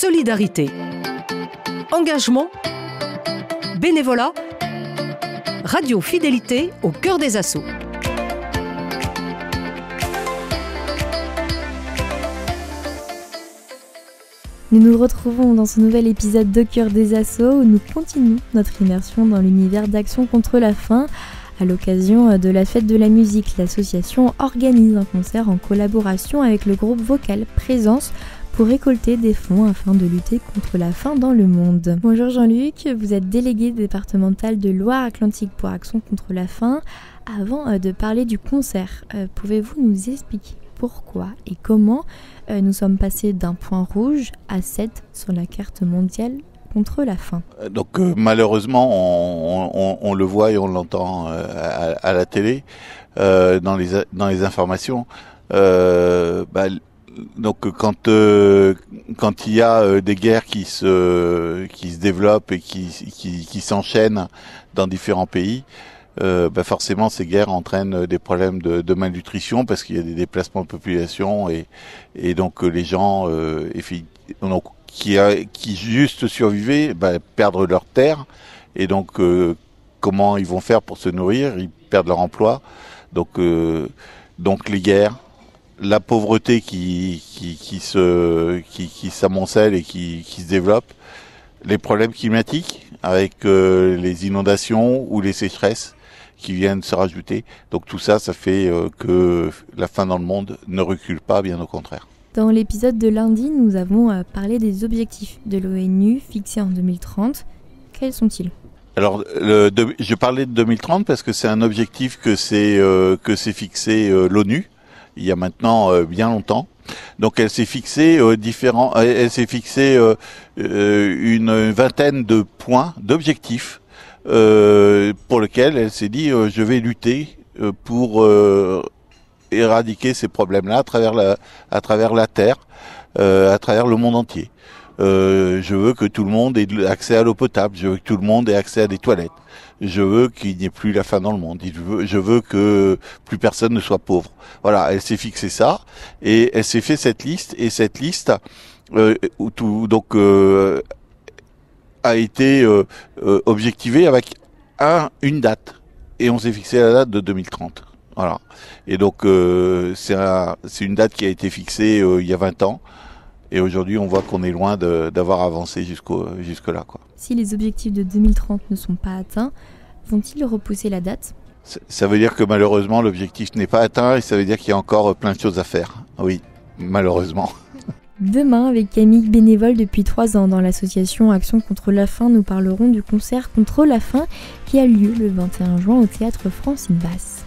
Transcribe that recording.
solidarité, engagement, bénévolat, Radio Fidélité au cœur des assauts. Nous nous retrouvons dans ce nouvel épisode de Cœur des Assauts où nous continuons notre immersion dans l'univers d'Action contre la faim. À l'occasion de la fête de la musique, l'association organise un concert en collaboration avec le groupe vocal Présence pour récolter des fonds afin de lutter contre la faim dans le monde. Bonjour Jean-Luc, vous êtes délégué départemental de Loire-Atlantique pour Action contre la faim. Avant de parler du concert, pouvez-vous nous expliquer pourquoi et comment nous sommes passés d'un point rouge à 7 sur la carte mondiale contre la faim? Donc malheureusement, on le voit et on l'entend à la télé, dans les informations. Donc quand il y a des guerres qui se développent et qui s'enchaînent dans différents pays, forcément ces guerres entraînent des problèmes de malnutrition parce qu'il y a des déplacements de population et donc les gens qui juste survivaient perdent leur terre et donc comment ils vont faire pour se nourrir? Ils perdent leur emploi. Donc les guerres, la pauvreté qui s'amoncelle et qui se développe, les problèmes climatiques avec les inondations ou les sécheresses qui viennent se rajouter. Donc tout ça, ça fait que la faim dans le monde ne recule pas, bien au contraire. Dans l'épisode de lundi, nous avons parlé des objectifs de l'ONU fixés en 2030. Quels sont-ils ? Alors, je parlais de 2030 parce que c'est un objectif que s'est fixé l'ONU il y a maintenant bien longtemps. Donc elle s'est fixé une vingtaine de points, d'objectifs pour lesquels elle s'est dit je vais lutter pour éradiquer ces problèmes-là à travers la terre, à travers le monde entier. Je veux que tout le monde ait accès à l'eau potable, je veux que tout le monde ait accès à des toilettes. Je veux qu'il n'y ait plus la faim dans le monde. Je veux que plus personne ne soit pauvre. Voilà, elle s'est fixé ça et elle s'est fait cette liste et cette liste a été objectivée avec une date et on s'est fixé la date de 2030. Voilà. Et donc c'est une date qui a été fixée il y a 20 ans. Et aujourd'hui, on voit qu'on est loin d'avoir avancé jusque-là, quoi. Si les objectifs de 2030 ne sont pas atteints, vont-ils repousser la date ? Ça veut dire que malheureusement, l'objectif n'est pas atteint et ça veut dire qu'il y a encore plein de choses à faire. Oui, malheureusement. Demain, avec Camille, bénévole depuis 3 ans dans l'association Action contre la faim, nous parlerons du concert contre la faim qui a lieu le 21 juin au théâtre Francine Basse.